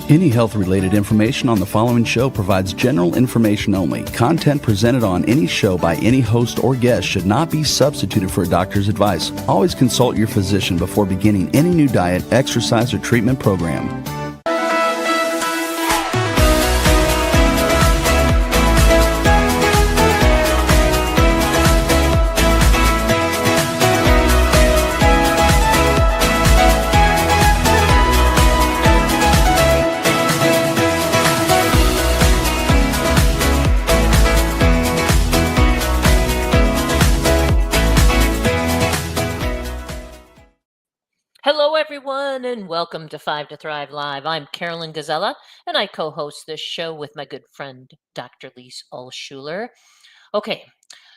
Any health-related information on the following show provides general information only. Content presented on any show by any host or guest should not be substituted for a doctor's advice. Always consult your physician before beginning any new diet, exercise, or treatment program. Hello, everyone, and welcome to 5 to Thrive Live. I'm Karolyn Gazella, and I co-host this show with my good friend, Dr. Lise Alschuler. Okay,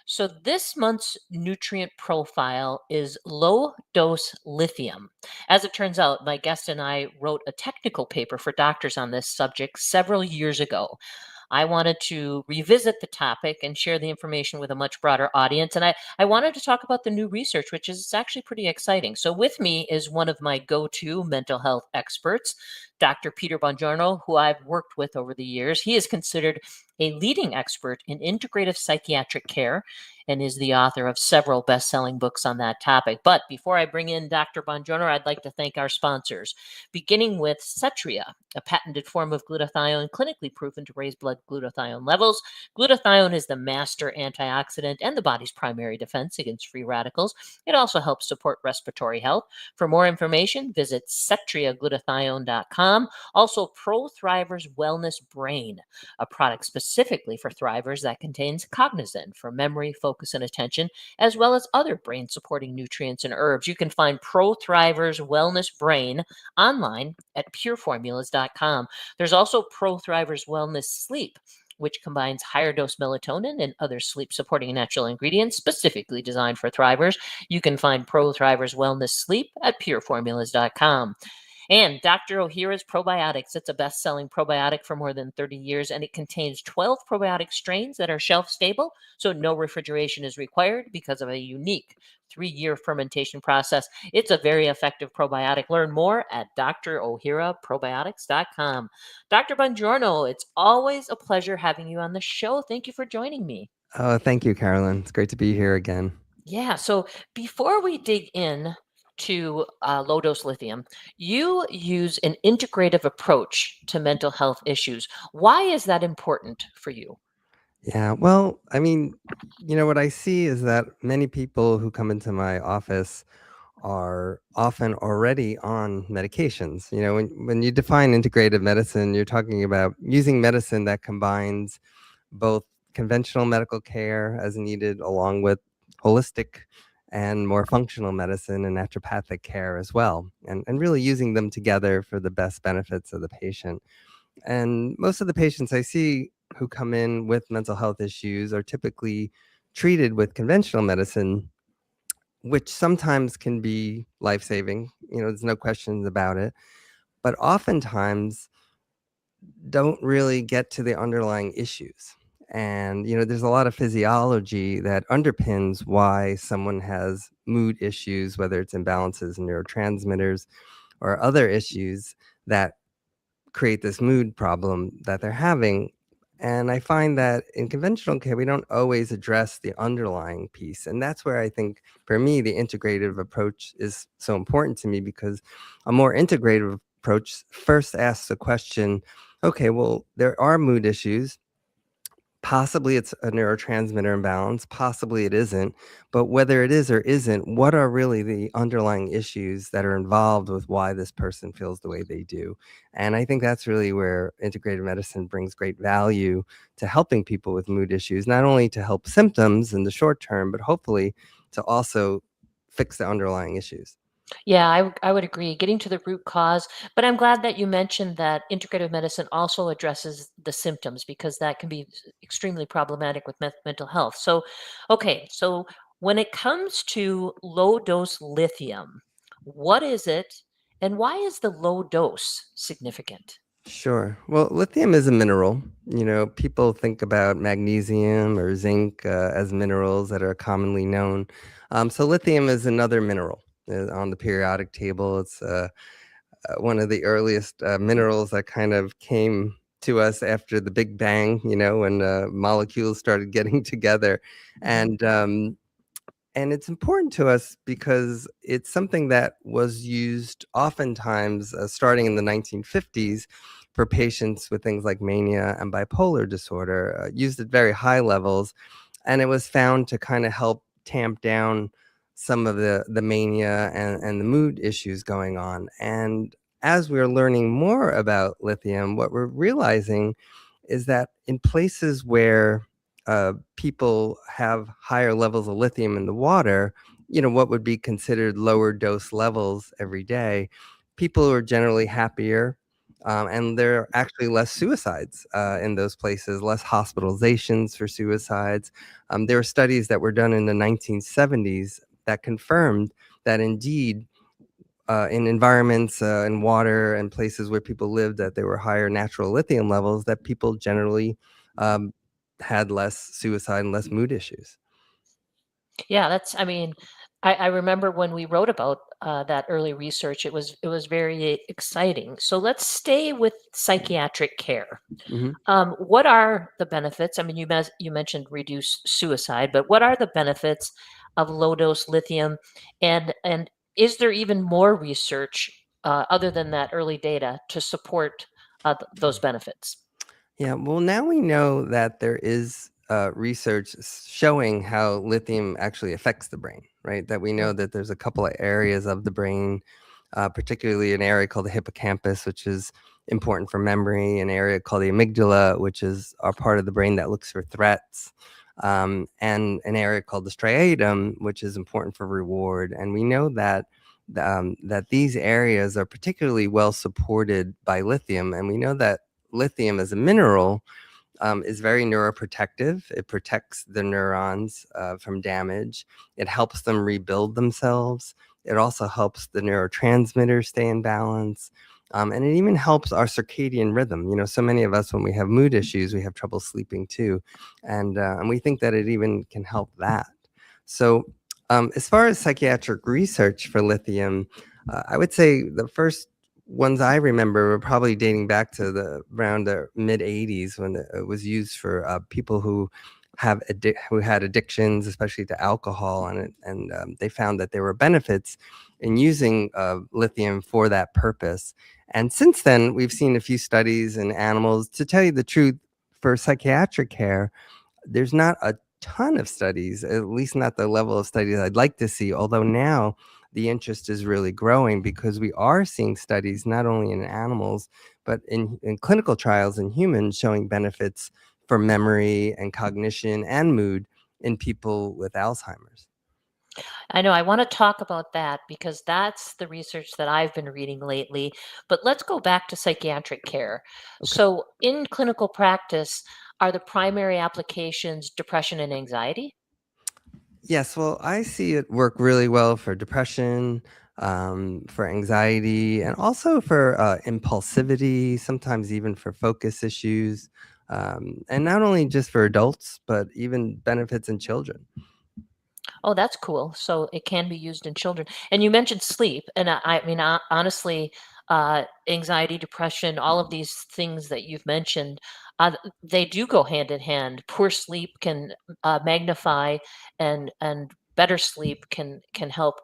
so this month's nutrient profile is low-dose lithium. As it turns out, my guest and I wrote a technical paper for doctors on this subject several years ago. I wanted to revisit the topic and share the information with a much broader audience. And I wanted to talk about the new research, which is actually pretty exciting. So with me is one of my go-to mental health experts, Dr. Peter Bongiorno, who I've worked with over the years. He is considered a leading expert in integrative psychiatric care and is the author of several best-selling books on that topic. But before I bring in Dr. Bongiorno, I'd like to thank our sponsors, beginning with Cetria, a patented form of glutathione clinically proven to raise blood glutathione levels. Glutathione is the master antioxidant and the body's primary defense against free radicals. It also helps support respiratory health. For more information, visit cetriaglutathione.com. Also, Pro Thrivers Wellness Brain, a product specifically for thrivers that contains cognizin for memory, focus, and attention, as well as other brain-supporting nutrients and herbs. You can find Pro Thrivers Wellness Brain online at pureformulas.com. There's also Pro Thrivers Wellness Sleep, which combines higher dose melatonin and other sleep-supporting natural ingredients specifically designed for thrivers. You can find Pro Thrivers Wellness Sleep at pureformulas.com. And Dr. Ohhira's Probiotics. It's a best-selling probiotic for more than 30 years, and it contains 12 probiotic strains that are shelf-stable, so no refrigeration is required because of a unique 3-year fermentation process. It's a very effective probiotic. Learn more at drohhiraprobiotics.com. Dr. Bongiorno, it's always a pleasure having you on the show. Thank you for joining me. Oh, thank you, Karolyn. It's great to be here again. Yeah, so before we dig in to low-dose lithium, you use an integrative approach to mental health issues. Why is that important for you? Yeah, well, I mean, what I see is that many people who come into my office are often already on medications. When you define integrative medicine, you're talking about using medicine that combines both conventional medical care as needed along with holistic and more functional medicine and naturopathic care as well, and really using them together for the best benefits of the patient. And most of the patients I see who come in with mental health issues are typically treated with conventional medicine, which sometimes can be life-saving. There's no questions about it, but oftentimes don't really get to the underlying issues. And, there's a lot of physiology that underpins why someone has mood issues, whether it's imbalances in neurotransmitters or other issues that create this mood problem that they're having. And I find that in conventional care, we don't always address the underlying piece. And that's where I think, for me, the integrative approach is so important to me, because a more integrative approach first asks the question, okay, well, there are mood issues. Possibly it's a neurotransmitter imbalance, possibly it isn't, but whether it is or isn't, what are really the underlying issues that are involved with why this person feels the way they do? And I think that's really where integrative medicine brings great value to helping people with mood issues, not only to help symptoms in the short term, but hopefully to also fix the underlying issues. Yeah, I would agree, getting to the root cause. But I'm glad that you mentioned that integrative medicine also addresses the symptoms, because that can be extremely problematic with mental health. So, okay, so when it comes to low dose lithium, what is it and why is the low dose significant? Sure. Well, lithium is a mineral. People think about magnesium or zinc as minerals that are commonly known. So lithium is another mineral on the periodic table. It's one of the earliest minerals that kind of came to us after the Big Bang, when molecules started getting together. Mhm. And it's important to us because it's something that was used oftentimes starting in the 1950s for patients with things like mania and bipolar disorder, used at very high levels. And it was found to kind of help tamp down some of the mania and the mood issues going on. And as we're learning more about lithium, what we're realizing is that in places where people have higher levels of lithium in the water, what would be considered lower dose levels every day, people are generally happier. And there are actually less suicides in those places, less hospitalizations for suicides. There were studies that were done in the 1970s that confirmed that indeed in environments in water and places where people lived that there were higher natural lithium levels, that people generally um, had less suicide and less mood issues. Yeah, I mean, I remember when we wrote about that early research, it was very exciting. So let's stay with psychiatric care. hmm What are the benefits? I mean, you mentioned reduce suicide, but what are the benefits of low dose lithium, and is there even more research other than that early data to support those benefits? Yeah, well, now we know that there is research showing how lithium actually affects the brain, right? That we know Mm. that there's a couple of areas of the brain, particularly an area called the hippocampus, which is important for memory, an area called the amygdala, which is our part of the brain that looks for threats, and an area called the striatum, which is important for reward. And we know that these areas are particularly well supported by lithium, and we know that lithium as a mineral is very neuroprotective. It protects the neurons from damage. It helps them rebuild themselves. It also helps the neurotransmitters stay in balance. And it even helps our circadian rhythm. So many of us, when we have mood issues, we have trouble sleeping too. And we think that it even can help that. So, as far as psychiatric research for lithium, I would say the first ones I remember were probably dating back to around the mid '80s when it was used for people who who had addictions, especially to alcohol, and they found that there were benefits in using lithium for that purpose. And since then, we've seen a few studies in animals. To tell you the truth, for psychiatric care, there's not a ton of studies, at least not the level of studies I'd like to see, although now the interest is really growing because we are seeing studies not only in animals, but in clinical trials in humans showing benefits for memory and cognition and mood in people with Alzheimer's. I know I want to talk about that because that's the research that I've been reading lately. But let's go back to psychiatric care. Okay. So, in clinical practice, are the primary applications depression and anxiety? Yes, well, I see it work really well for depression, for anxiety, and also for impulsivity, sometimes even for focus issues. And not only just for adults, but even benefits in children. Oh, that's cool. So it can be used in children. And you mentioned sleep, and I mean, honestly, anxiety, depression, all of these things that you've mentioned, they do go hand in hand. Poor sleep can magnify, and better sleep can help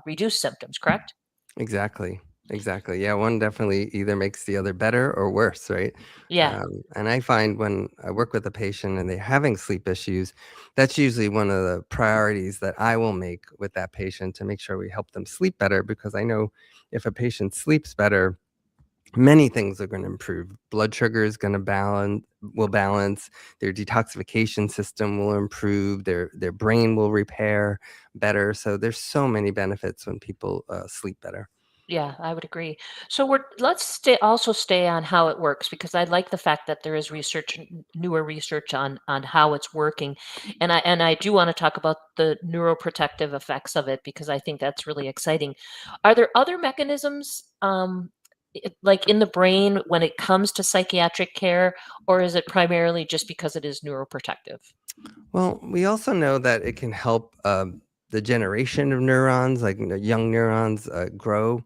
reduce symptoms. Correct? Exactly. Exactly. Yeah, one definitely either makes the other better or worse, right? Yeah. And I find when I work with a patient and they're having sleep issues, that's usually one of the priorities that I will make with that patient to make sure we help them sleep better because I know if a patient sleeps better, many things are going to improve. Blood sugar is going to will balance, their detoxification system will improve, their brain will repair better. So there's so many benefits when people sleep better. Yeah, I would agree. So let's stay on how it works because I like the fact that there is research, newer research on how it's working, and I do want to talk about the neuroprotective effects of it because I think that's really exciting. Are there other mechanisms, like in the brain, when it comes to psychiatric care, or is it primarily just because it is neuroprotective? Well, we also know that it can help the generation of neurons, like young neurons, grow.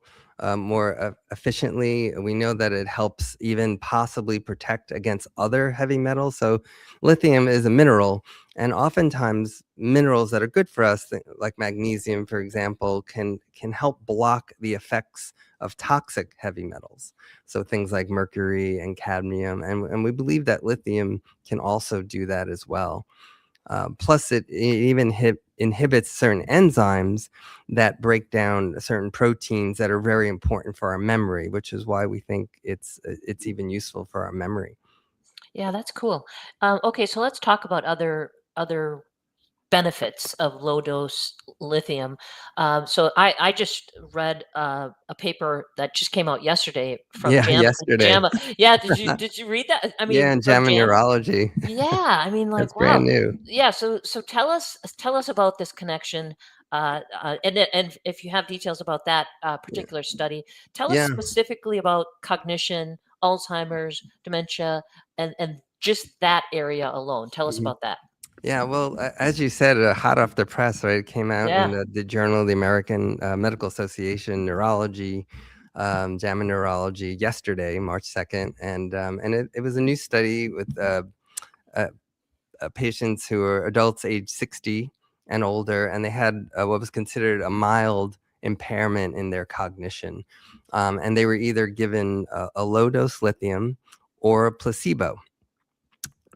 more efficiently. We know that it helps even possibly protect against other heavy metals. So lithium is a mineral, and oftentimes minerals that are good for us, like magnesium, for example, can help block the effects of toxic heavy metals. So things like mercury and cadmium, and we believe that lithium can also do that as well. Plus, it even inhibits certain enzymes that break down certain proteins that are very important for our memory, which is why we think it's even useful for our memory. Yeah, that's cool. Okay, so let's talk about other benefits of low dose lithium. So I just read a paper that just came out yesterday from Yeah, yesterday. JAMA. Yeah, did you read that? I Yeah, mean, in from JAMA JAMA. Neurology. Yeah, I mean, That's like, wow. brand new. Yeah, so tell us about this connection, and if you have details about that Yeah. particular study, tell us Yeah. specifically about cognition, Alzheimer's, dementia, and just that area alone. Tell us Mhm. about that. Yeah, well, as you said, hot off the press, right? It came out in Yeah. the Journal of the American Medical Association Neurology, JAMA Neurology, yesterday, March 2nd, and it was a new study with uh, patients who are adults age 60 and older, and they had what was considered a mild impairment in their cognition, and they were either given a low dose lithium or a placebo.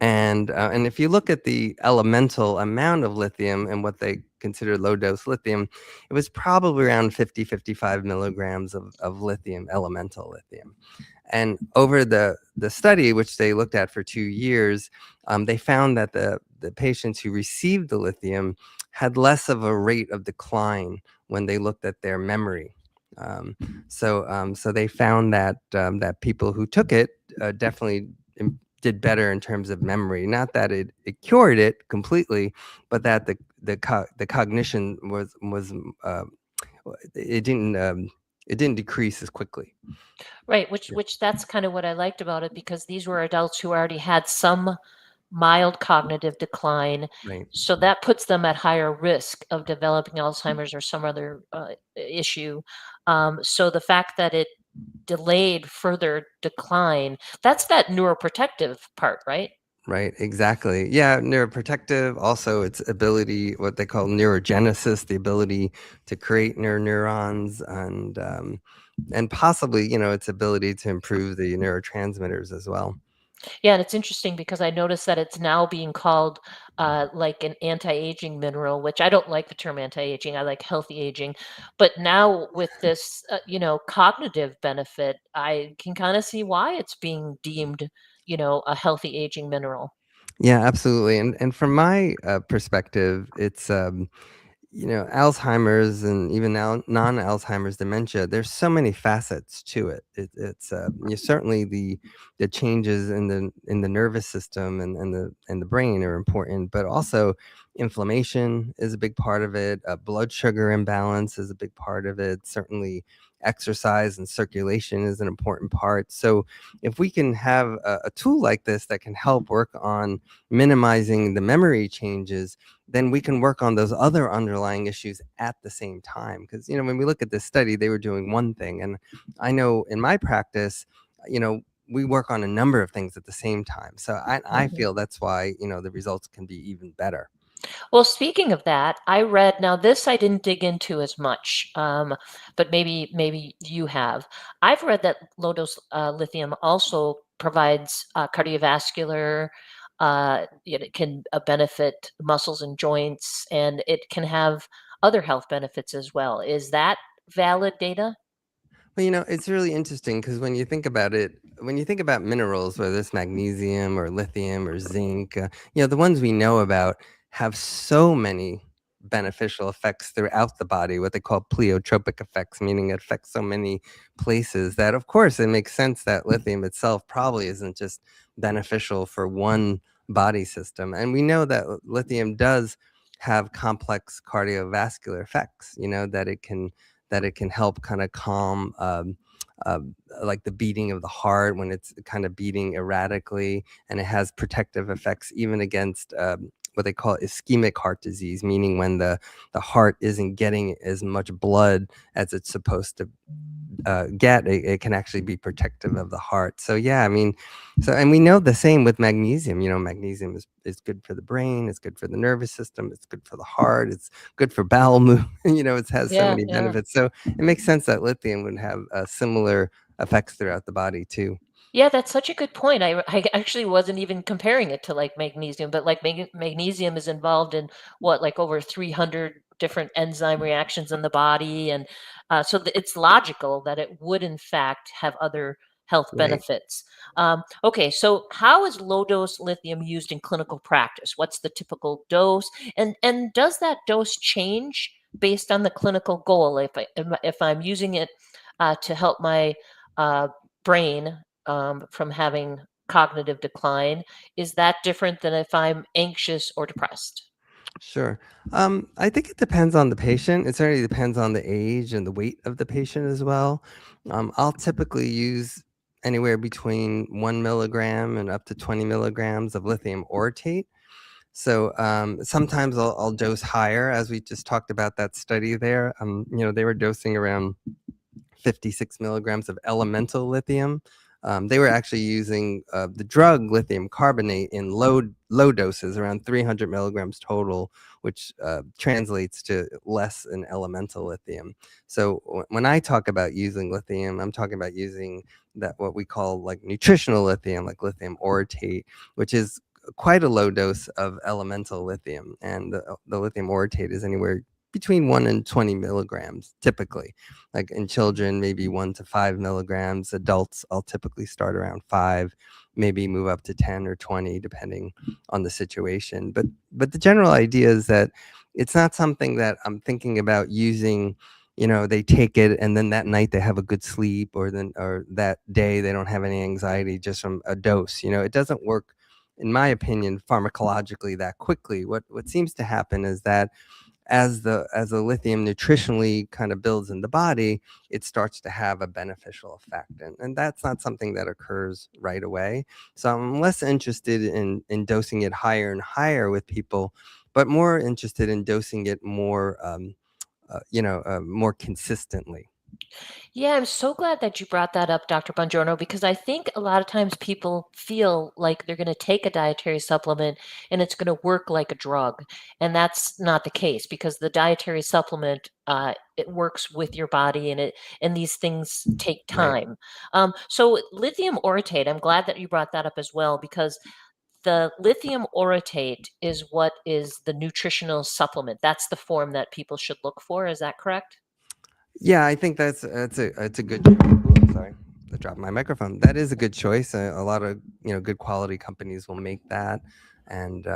And if you look at the elemental amount of lithium and what they consider low dose lithium, it was probably around 55 milligrams of lithium, elemental lithium. And over the study, which they looked at for 2 years, they found that the patients who received the lithium had less of a rate of decline when they looked at their memory. So they found that people who took it definitely did better in terms of memory. Not that it cured it completely, but that the cognition was it didn't it didn't decrease as quickly. Right, which that's kind of what I liked about it because these were adults who already had some mild cognitive decline. Right. So that puts them at higher risk of developing Alzheimer's or some other issue. So the fact that it delayed further decline, that's that neuroprotective part, right? Right, exactly. Yeah, neuroprotective, also its ability, what they call neurogenesis, the ability to create neurons, and possibly, its ability to improve the neurotransmitters as well. Yeah, and it's interesting because I noticed that it's now being called like an anti-aging mineral, which I don't like the term anti-aging. I like healthy aging. But now with this, cognitive benefit, I can kind of see why it's being deemed, a healthy aging mineral. Yeah, absolutely. And from my perspective, it's Alzheimer's and even now non-Alzheimer's dementia, there's so many facets to it. It's certainly the changes in the nervous system and the brain are important, but also inflammation is a big part of it. Blood sugar imbalance is a big part of it. Certainly, exercise and circulation is an important part. So, if we can have a tool like this that can help work on minimizing the memory changes, then we can work on those other underlying issues at the same time. Because, when we look at this study, they were doing one thing. And I know in my practice, we work on a number of things at the same time. So I Mhm. feel that's why, the results can be even better. Well, speaking of that, I read now this I didn't dig into as much, but maybe you have. I've read that low dose lithium also provides cardiovascular. It can benefit muscles and joints, and it can have other health benefits as well. Is that valid data? Well, it's really interesting because when you think about it, when you think about minerals, whether it's magnesium or lithium or zinc, the ones we know about have so many beneficial effects throughout the body, what they call pleiotropic effects, meaning it affects so many places that, of course, it makes sense that lithium itself probably isn't just beneficial for one body system. And we know that lithium does have complex cardiovascular effects, that it can help kind of calm uh, like the beating of the heart when it's kind of beating erratically, and it has protective effects even against what they call ischemic heart disease, meaning when the heart isn't getting as much blood as it's supposed to get, it can actually be protective of the heart. So yeah, I mean, and we know the same with magnesium. Magnesium is good for the brain, it's good for the nervous system, it's good for the heart, it's good for bowel movement. It has so Yeah, many yeah. benefits. So it makes sense that lithium would have similar effects throughout the body too. Yeah, that's such a good point. I actually wasn't even comparing it to like magnesium, but like magnesium is involved in what, like over 300 different enzyme reactions in the body. And so it's logical that it would, in fact, have other health Right. benefits. Okay, so how is low dose lithium used in clinical practice? What's the typical dose? And does that dose change based on the clinical goal? If I'm using it to help my uh, brain from having cognitive decline, is that different than if I'm anxious or depressed? Sure. I think it depends on the patient. It certainly depends on the age and the weight of the patient as well. I'll typically use anywhere between 1 milligram and up to 20 milligrams of lithium orotate. So sometimes I'll dose higher, as we just talked about that study there. They were dosing around 56 milligrams of elemental lithium. They were actually using the drug lithium carbonate in low doses, around 300 milligrams total, which translates to less than elemental lithium. So when I talk about using lithium, I'm talking about using that what we call like nutritional lithium, like lithium orotate, which is quite a low dose of elemental lithium. And the lithium orotate is anywhere between 1 and 20 milligrams typically. Like in children, maybe 1 to 5 milligrams. Adults, I'll typically start around 5, maybe move up to 10 or 20 depending on the situation. But the general idea is that it's not something that I'm thinking about using. They take it and then that night they have a good sleep, or that day they don't have any anxiety just from a dose. It doesn't work, in my opinion, pharmacologically that quickly. What seems to happen is that as the lithium nutritionally kind of builds in the body, it starts to have a beneficial effect, and that's not something that occurs right away. So I'm less interested in dosing it higher and higher with people, but more interested in dosing it more more consistently. Yeah, I'm so glad that you brought that up, Dr. Bongiorno, because I think a lot of times people feel like they're going to take a dietary supplement and it's going to work like a drug. And that's not the case, because the dietary supplement, it works with your body, and these things take Right. time. So lithium orotate, I'm glad that you brought that up as well, because the lithium orotate is what is the nutritional supplement. That's the form that people should look for. Is that correct? Yeah, I think it's a good. Ooh, I'm sorry, I dropped my microphone. That is a good choice. A lot of good quality companies will make that, and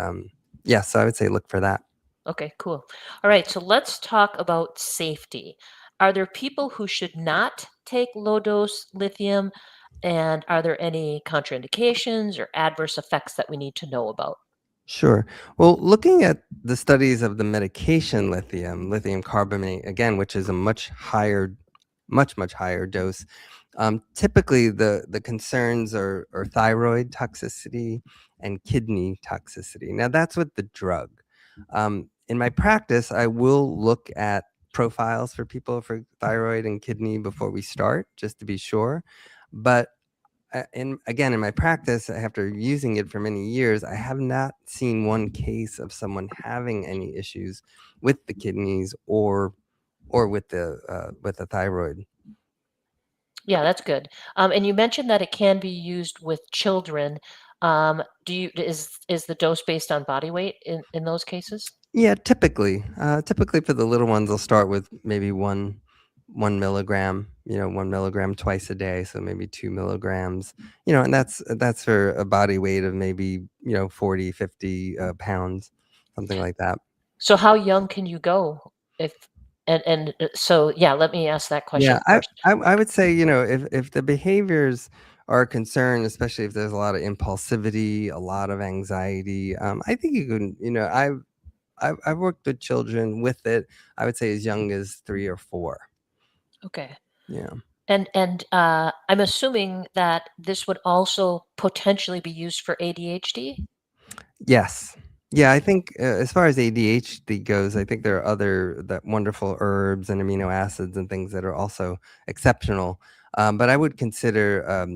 yeah, so I would say look for that. Okay, cool. All right, so let's talk about safety. Are there people who should not take low dose lithium? And are there any contraindications or adverse effects that we need to know about? Sure. Well, looking at the studies of the medication lithium carbonate, again, which is a much higher dose, typically the concerns are thyroid toxicity and kidney toxicity. Now, that's with the drug. In my practice, I will look at profiles for people for thyroid and kidney before we start, just to be sure. But in my practice, after using it for many years, I have not seen one case of someone having any issues with the kidneys or with the thyroid. Yeah, that's good. And you mentioned that it can be used with children. Is the dose based on body weight in those cases? Yeah, typically for the little ones, they'll start with maybe 1 milligram, 1 milligram twice a day, so maybe 2 milligrams, and that's for a body weight of maybe 40, 50 pounds, something like that. So how young can you go? If and so yeah, let me ask that question Yeah, I first. I I would say, if the behaviors are a concern, especially if there's a lot of impulsivity, a lot of anxiety, I think you can, I've worked with children with it, I would say as young as 3 or 4. Okay. Yeah. And I'm assuming that this would also potentially be used for ADHD? Yes. Yeah, I think as far as ADHD goes, I think there are other that wonderful herbs and amino acids and things that are also exceptional. But I would consider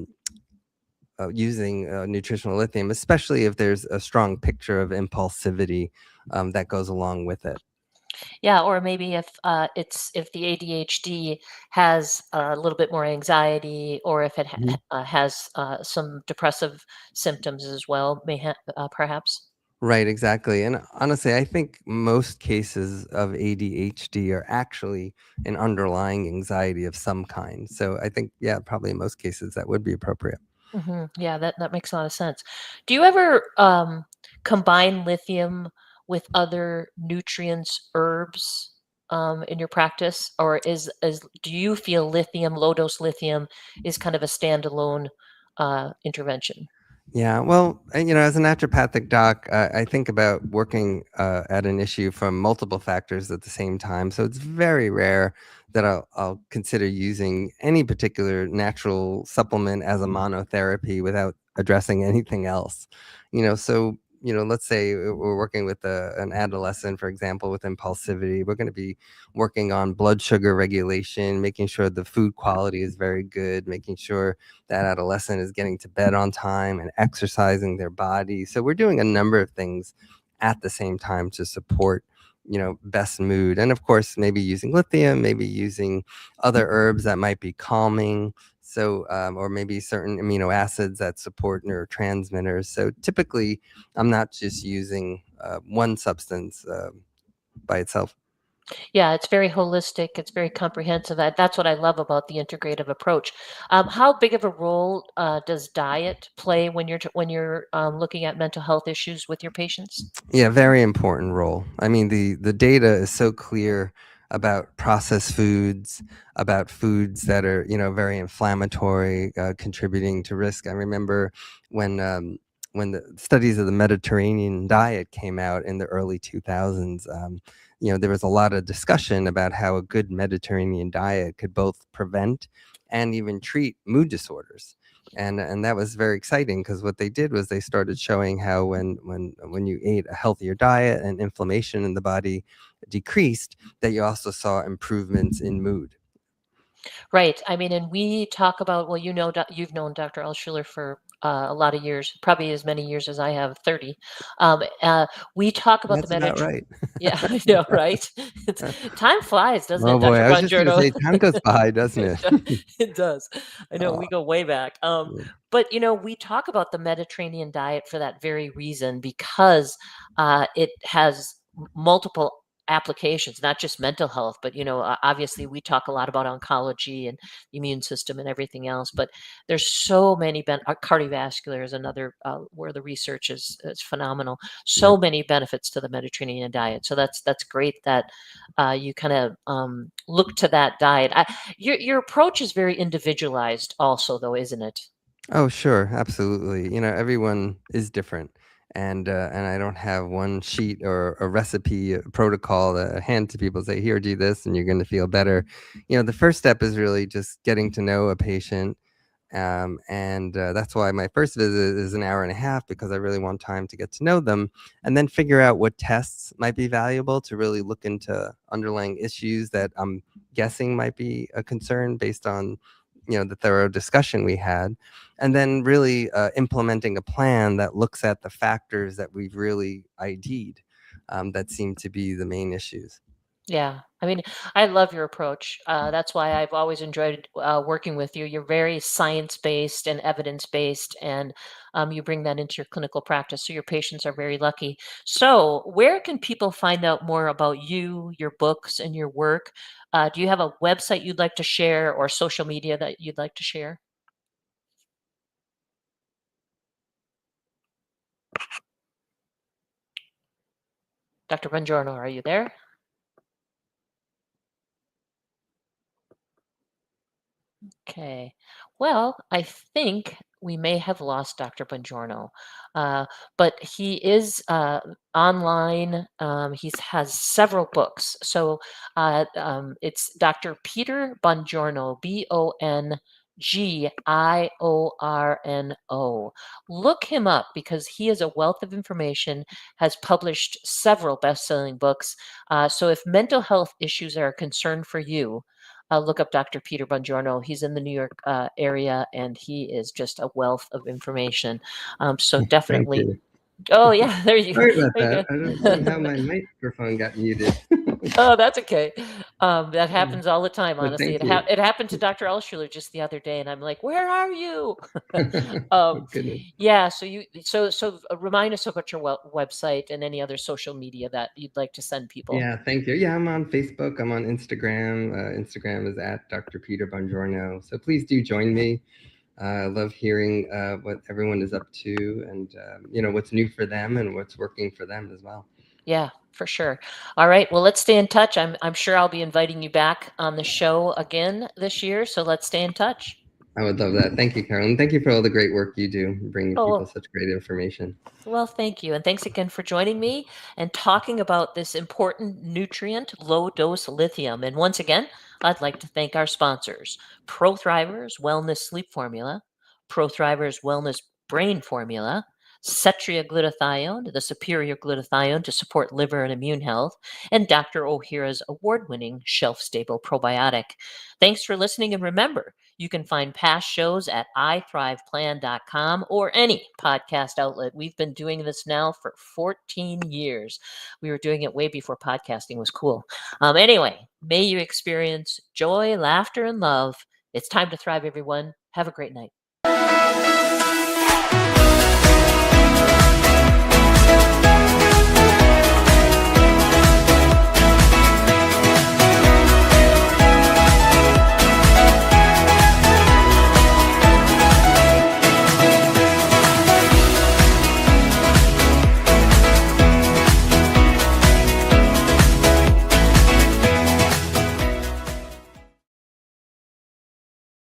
using nutritional lithium, especially if there's a strong picture of impulsivity that goes along with it. Yeah, or maybe if the ADHD has a little bit more anxiety, or if it has some depressive symptoms as well, perhaps. Right, exactly. And honestly, I think most cases of ADHD are actually an underlying anxiety of some kind. So I think, yeah, probably in most cases that would be appropriate. Yeah, that makes a lot of sense. Do you ever combine lithium with other nutrients, herbs, in your practice, or is do you feel lithium, low dose lithium, is kind of a standalone intervention? Yeah, well, as a naturopathic doc, I think about working at an issue from multiple factors at the same time. So it's very rare that I'll consider using any particular natural supplement as a monotherapy without addressing anything else. So let's say we're working with an adolescent, for example, with impulsivity. We're going to be working on blood sugar regulation, making sure the food quality is very good, making sure that adolescent is getting to bed on time and exercising their body. So we're doing a number of things at the same time to support, best mood. And of course, maybe using lithium, maybe using other herbs that might be calming. So, or maybe certain amino acids that support neurotransmitters. So typically, I'm not just using one substance by itself. Yeah, it's very holistic. It's very comprehensive. That's what I love about the integrative approach. How big of a role does diet play when you're looking at mental health issues with your patients? Yeah, very important role. I mean, the data is so clear about processed foods, about foods that are, very inflammatory, contributing to risk. I remember when the studies of the Mediterranean diet came out in the early 2000s. There was a lot of discussion about how a good Mediterranean diet could both prevent and even treat mood disorders. And that was very exciting because what they did was they started showing how when you ate a healthier diet and inflammation in the body decreased, that you also saw improvements in mood. Right. I mean, and we talk about, well, you've known Dr. Alschuler for a lot of years, probably as many years as I have, 30. We talk about the That's about Mediterranean. right. Yeah, I know, right? Time flies, doesn't Oh it, boy, Dr. I was just going to Bongiorno? say time goes by, doesn't It it? it does. I know Uh, we go way back. yeah. But we talk about the Mediterranean diet for that very reason, because it has multiple applications, not just mental health, but obviously we talk a lot about oncology and the immune system and everything else. But there's so many cardiovascular is another where the research is phenomenal. Yep. So many benefits to the Mediterranean diet. So that's great that you kind of look to that diet. Your approach is very individualized, also, though, isn't it? Oh, sure, absolutely. Everyone is different, and I don't have one sheet or a recipe, a protocol to hand to people. Say, here, do this, and you're going to feel better. The first step is really just getting to know a patient. And that's why my first visit is an hour and a half, because I really want time to get to know them and then figure out what tests might be valuable to really look into underlying issues that I'm guessing might be a concern based on the thorough discussion we had, and then really implementing a plan that looks at the factors that we've really ID'd that seem to be the main issues. Yeah, I mean, I love your approach. That's why I've always enjoyed working with you. You're very science-based and evidence-based, and you bring that into your clinical practice. So your patients are very lucky. So, where can people find out more about you, your books, and your work? Do you have a website you'd like to share, or social media that you'd like to share? Dr. Bongiorno, are you there? Okay. Well, I think we may have lost Dr. Bongiorno, uh, but he is online. He has several books. So it's Dr. Peter Bongiorno, Giorno. Look him up because he is a wealth of information, has published several best-selling books. So if mental health issues are a concern for you, look up Dr. Peter Bongiorno. He's in the New York area, and he is just a wealth of information. So Thank definitely. you. Oh yeah, there you Sorry about there that. I don't see how you my go. microphone got muted. Oh, that's okay. That happens all the time, But honestly. thank you. It happened to Dr. Alschuler just the other day, and I'm like, "Where are you?" Oh, goodness. Yeah. So remind us about your website and any other social media that you'd like to send people. Yeah, thank you. Yeah, I'm on Facebook. I'm on Instagram. Instagram is at Dr. Peter Bongiorno. So please do join me. I love hearing what everyone is up to, and what's new for them and what's working for them as well. Yeah, for sure. All right. Well, let's stay in touch. I'm sure I'll be inviting you back on the show again this year. So let's stay in touch. I would love that. Thank you, Karolyn. Thank you for all the great work you do, bringing people Oh, such great information. well, thank you. And thanks again for joining me and talking about this important nutrient, low dose lithium. And once again, I'd like to thank our sponsors, ProThrivers Wellness Sleep Formula, ProThrivers Wellness Brain Formula, Cetria Glutathione, the superior glutathione to support liver and immune health, and Dr. Ohhira's award-winning shelf-stable probiotic. Thanks for listening, and remember, you can find past shows at ithriveplan.com or any podcast outlet. We've been doing this now for 14 years. We were doing it way before podcasting was cool. Anyway, may you experience joy, laughter, and love. It's time to thrive, everyone. Have a great night.